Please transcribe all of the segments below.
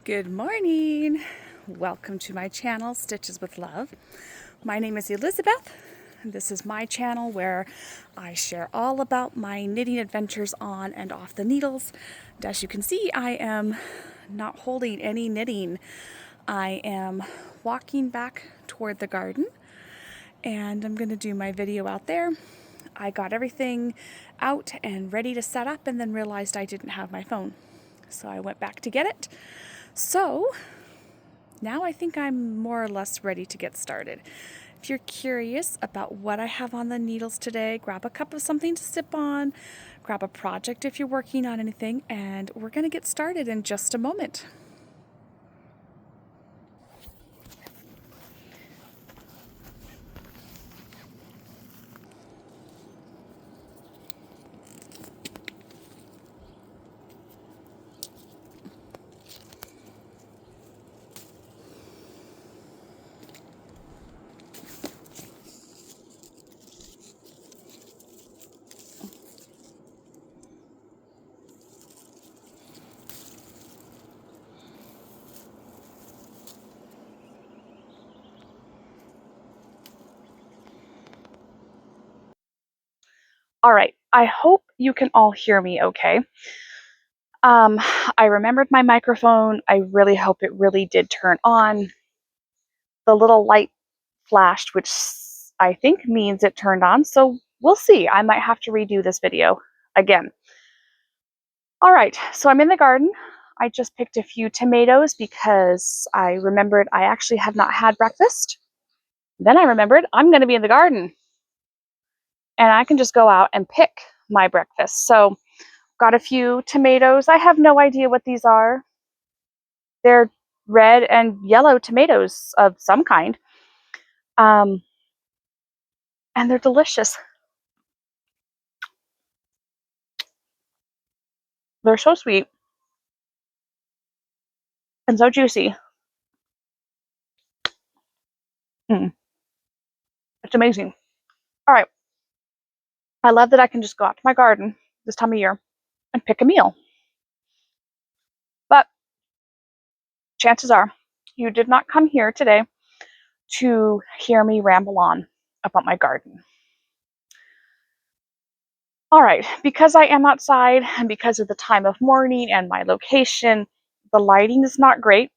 Good morning. Welcome to my channel, Stitches with Love. My name is Elizabeth. This is my channel where I share all about my knitting adventures on and off the needles. And as you can see, I am not holding any knitting. I am walking back toward the garden and I'm going to do my video out there. I got everything out and ready to set up and then realized I didn't have my phone. So I went back to get it. So now I think I'm more or less ready to get started. If you're curious about what I have on the needles today, grab a cup of something to sip on, grab a project if you're working on anything, and we're going to get started in just a moment. All right, I hope you can all hear me okay. I remembered my microphone. I really hope it really did turn on. The little light flashed, which I think means it turned on, so we'll see. I might have to redo this video again. All right, so I'm in the garden. I just picked a few tomatoes because I remembered I actually have not had breakfast. Then I remembered I'm going to be in the garden and I can just go out and pick my breakfast. So got a few tomatoes. I have no idea what these are. They're red and yellow tomatoes of some kind. And they're delicious. They're so sweet and so juicy. It's amazing. All right. I love that I can just go out to my garden this time of year and pick a meal. But chances are you did not come here today to hear me ramble on about my garden. All right, because I am outside and because of the time of morning and my location, the lighting is not great.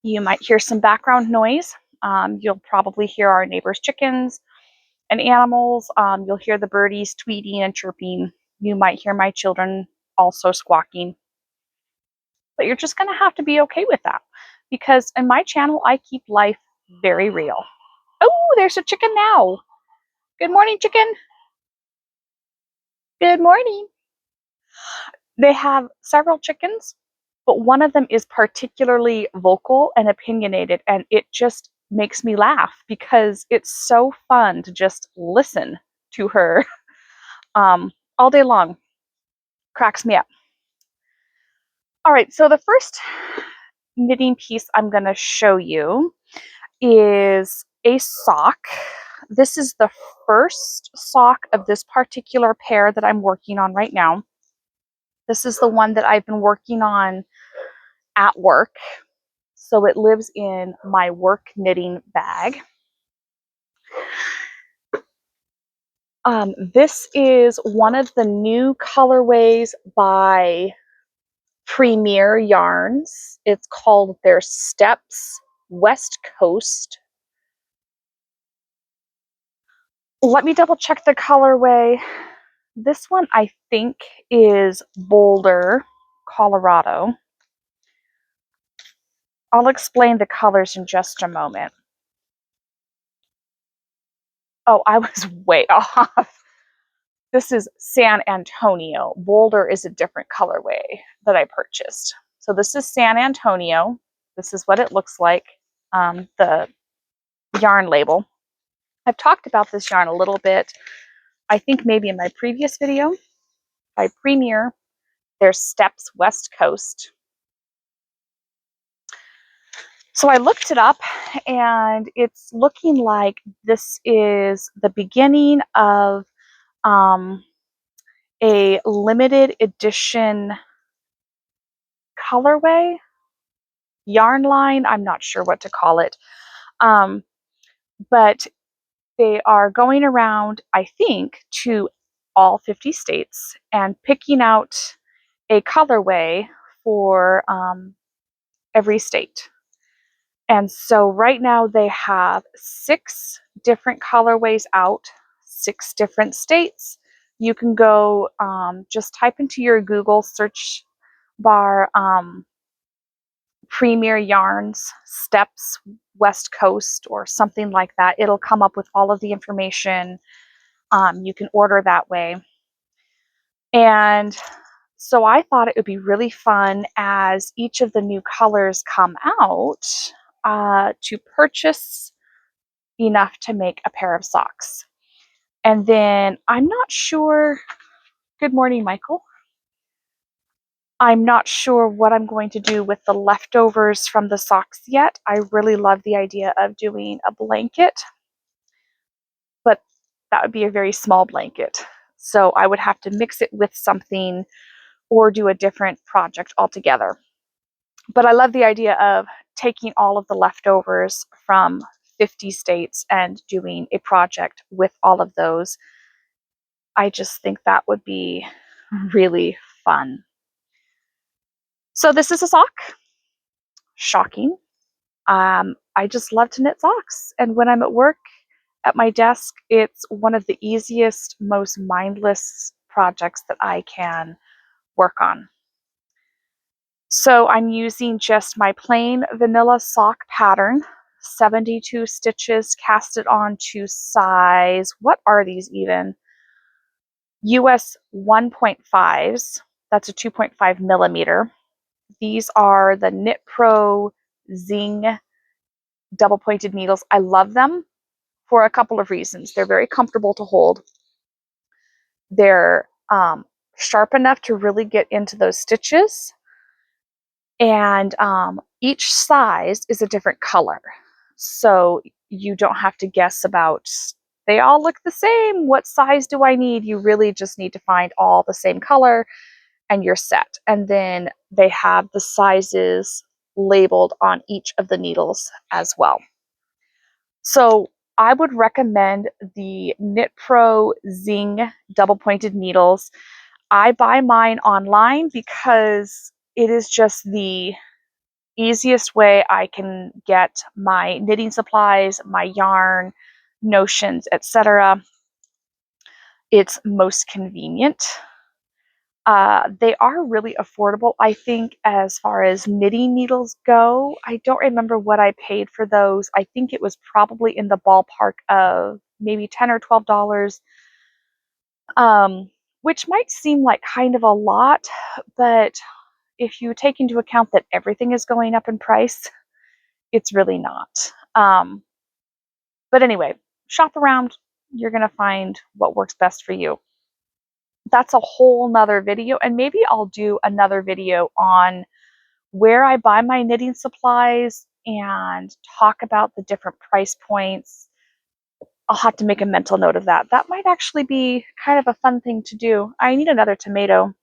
You might hear some background noise. You'll probably hear our neighbors' chickens and animals. You'll hear the birdies tweeting and chirping. You might hear my children also squawking. But you're just going to have to be okay with that because in my channel, I keep life very real. Oh, there's a chicken now. Good morning, chicken. Good morning. They have several chickens, but one of them is particularly vocal and opinionated, and it just makes me laugh because it's so fun to just listen to her all day long. Cracks me up. All right, so the first knitting piece I'm going to show you is a sock. This is the first sock of this particular pair that I'm working on right now. This is the one that I've been working on at work. So it lives in my work knitting bag. This is one of the new colorways by Premier Yarns. It's called their Steps West Coast. Let me double check the colorway. This one I think is Boulder, Colorado. I'll explain the colors in just a moment. Oh, I was way off. This is San Antonio. Boulder is a different colorway that I purchased. So this is San Antonio. This is what it looks like, the yarn label. I've talked about this yarn a little bit, I think maybe in my previous video, by Premier, their Steps West Coast. So I looked it up and it's looking like this is the beginning of a limited edition colorway. yarn line. I'm not sure what to call it. But they are going around, I think, to all 50 states and picking out a colorway for every state. And so right now they have 6 different colorways out, 6 different states. You can go just type into your Google search bar Premier Yarns Steps West Coast or something like that. It'll come up with all of the information. You can order that way. And so I thought it would be really fun as each of the new colors come out to purchase enough to make a pair of socks. And then I'm not sure, good morning, Michael. I'm not sure what I'm going to do with the leftovers from the socks yet. I really love the idea of doing a blanket, but that would be a very small blanket. So I would have to mix it with something or do a different project altogether. But I love the idea of taking all of the leftovers from 50 states and doing a project with all of those. I just think that would be really fun. So this is a sock. Shocking. I just love to knit socks. And when I'm at work at my desk, it's one of the easiest, most mindless projects that I can work on. So I'm using just my plain vanilla sock pattern, 72 stitches, cast it on to size, what are these even? US 1.5s, that's a 2.5 millimeter. These are the Knit Pro Zing double pointed needles. I love them for a couple of reasons. They're very comfortable to hold. They're sharp enough to really get into those stitches. And each size is a different color. So you don't have to guess about, they all look the same. What size do I need? You really just need to find all the same color and you're set. And then they have the sizes labeled on each of the needles as well. So I would recommend the Knit Pro Zing double pointed needles. I buy mine online because it is just the easiest way I can get my knitting supplies, my yarn, notions, etc. It's most convenient. They are really affordable, I think, as far as knitting needles go. I don't remember what I paid for those. I think it was probably in the ballpark of maybe $10 or $12, which might seem like kind of a lot, but if you take into account that everything is going up in price, it's really not. But anyway, shop around. You're going to find what works best for you. That's a whole nother video, and maybe I'll do another video on where I buy my knitting supplies and talk about the different price points. I'll have to make a mental note of that. That might actually be kind of a fun thing to do. I need another tomato.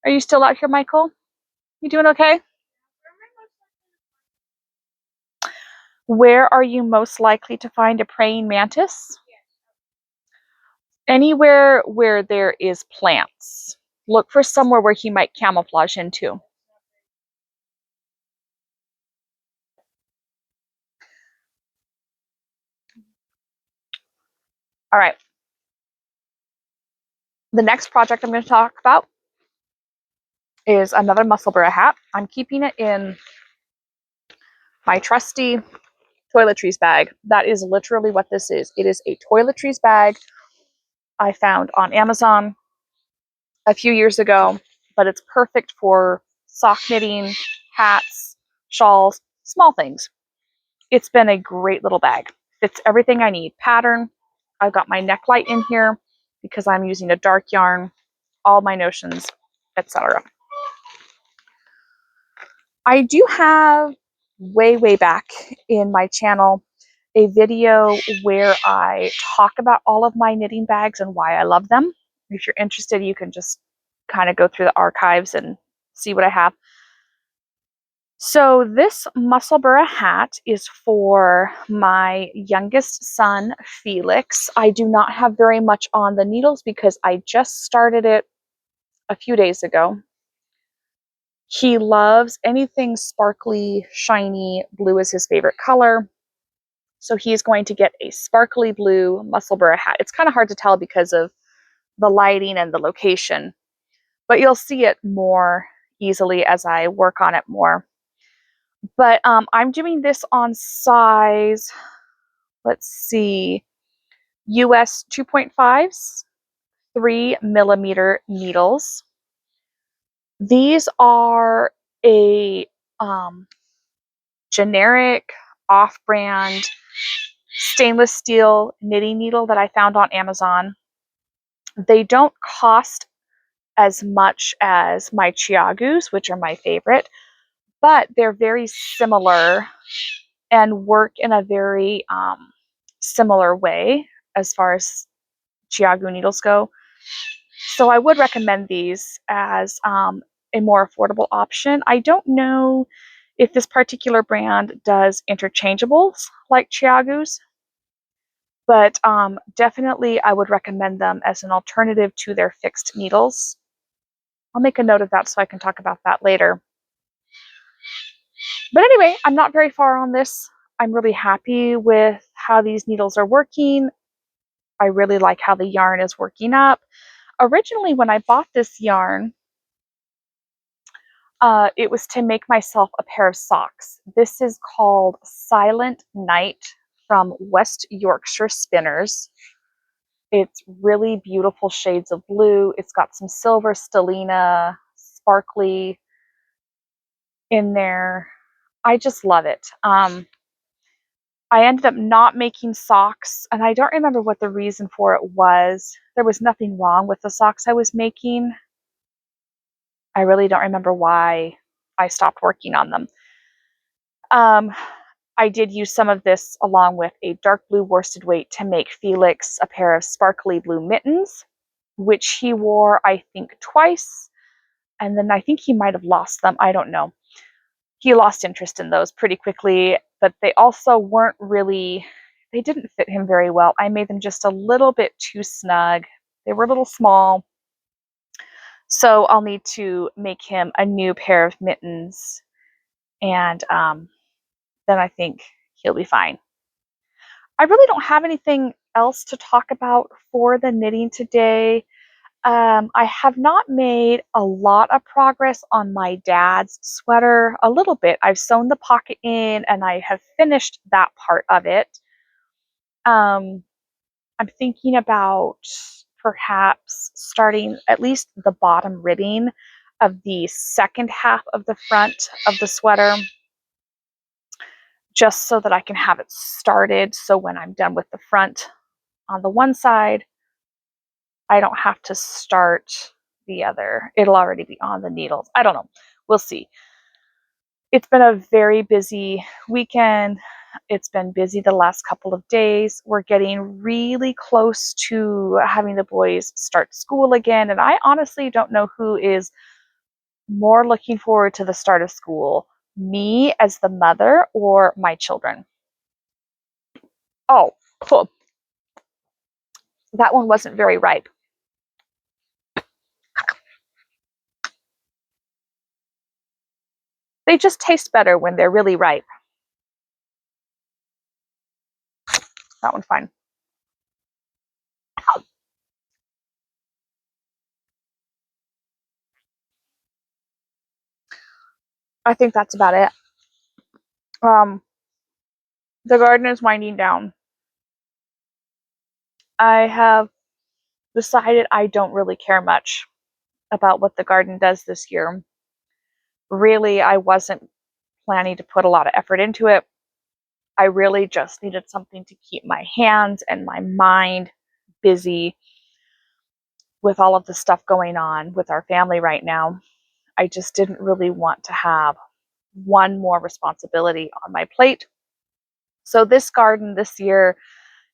Are you still out here, Michael? You doing okay? Where are you most likely to find a praying mantis? Anywhere where there is plants. Look for somewhere where he might camouflage into. All right. The next project I'm going to talk about is another Musselburgh hat. I'm keeping it in my trusty toiletries bag. That is literally what this is. It is a toiletries bag I found on Amazon a few years ago, but it's perfect for sock knitting, hats, shawls, small things. It's been a great little bag. Fits everything I need. Pattern. I've got my neck light in here because I'm using a dark yarn, all my notions, etc. I do have way back in my channel a video where I talk about all of my knitting bags and why I love them. If you're interested, you can just kind of go through the archives and see what I have. So this Musselburgh hat is for my youngest son, Felix. I do not have very much on the needles because I just started it a few days ago. He loves anything sparkly, shiny. Blue is his favorite color. So he's going to get a sparkly blue Musselburgh hat. It's kind of hard to tell because of the lighting and the location, but you'll see it more easily as I work on it more. But I'm doing this on size, let's see, US 2.5s, 3mm needles. These are a generic off-brand stainless steel knitting needle that I found on Amazon. They don't cost as much as my Chiagus, which are my favorite, but they're very similar and work in a very similar way as far as Chiagu needles go. So I would recommend these as a more affordable option. I don't know if this particular brand does interchangeables like Chiagus, but definitely I would recommend them as an alternative to their fixed needles. I'll make a note of that so I can talk about that later. But anyway, I'm not very far on this. I'm really happy with how these needles are working. I really like how the yarn is working up. Originally, when I bought this yarn, it was to make myself a pair of socks. This is called Silent Night from West Yorkshire Spinners. It's really beautiful shades of blue. It's got some silver stellina, sparkly in there. I just love it. I ended up not making socks, and I don't remember what the reason for it was. There was nothing wrong with the socks I was making. I really don't remember why I stopped working on them. I did use some of this along with a dark blue worsted weight to make Felix a pair of sparkly blue mittens, which he wore, I think, twice. And then I think he might have lost them. I don't know. He lost interest in those pretty quickly, but they also weren't really, they didn't fit him very well. I made them just a little bit too snug. They were a little small. So I'll need to make him a new pair of mittens, and then I think he'll be fine. I really don't have anything else to talk about for the knitting today. I have not made a lot of progress on my dad's sweater. A little bit. I've sewn the pocket in and I have finished that part of it. I'm thinking about perhaps starting at least the bottom ribbing of the second half of the front of the sweater, just so that I can have it started. So when I'm done with the front on the one side, I don't have to start the other. It'll already be on the needles. I don't know. We'll see. It's been a very busy weekend. It's been busy the last couple of days. We're getting really close to having the boys start school again. And I honestly don't know who is more looking forward to the start of school, me as the mother or my children. Oh, cool. That one wasn't very ripe. They just taste better when they're really ripe. That one's fine. I think that's about it. The garden is winding down. I have decided I don't really care much about what the garden does this year. Really, I wasn't planning to put a lot of effort into it. I really just needed something to keep my hands and my mind busy with all of the stuff going on with our family right now. I just didn't really want to have one more responsibility on my plate. So this garden this year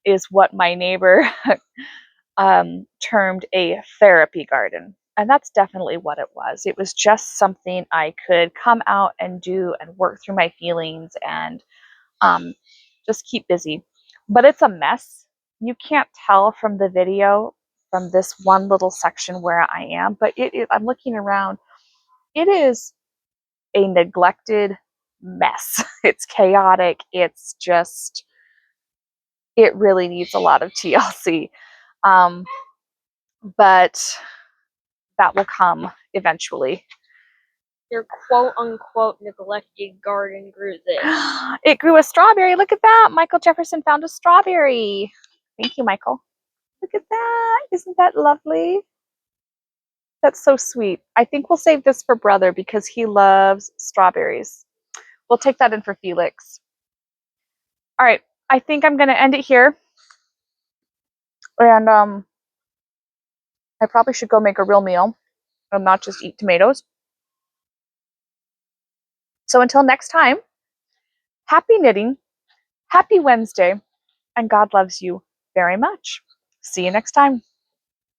is what my neighbor termed a therapy garden. And that's definitely what it was. It was just something I could come out and do and work through my feelings and just keep busy. But it's a mess. You can't tell from the video from this one little section where I am, but I'm looking around. It is a neglected mess. It's chaotic. It's just, it really needs a lot of TLC. Um, but that will come eventually. Your quote-unquote neglected garden grew this. It grew a strawberry. Look at that. Michael Jefferson found a strawberry. Thank you, Michael. Look at that. Isn't that lovely? That's so sweet. I think we'll save this for brother because he loves strawberries. We'll take that in for Felix. All right. I think I'm going to end it here. And I probably should go make a real meal and not just eat tomatoes. So until next time, happy knitting, happy Wednesday, and God loves you very much. See you next time.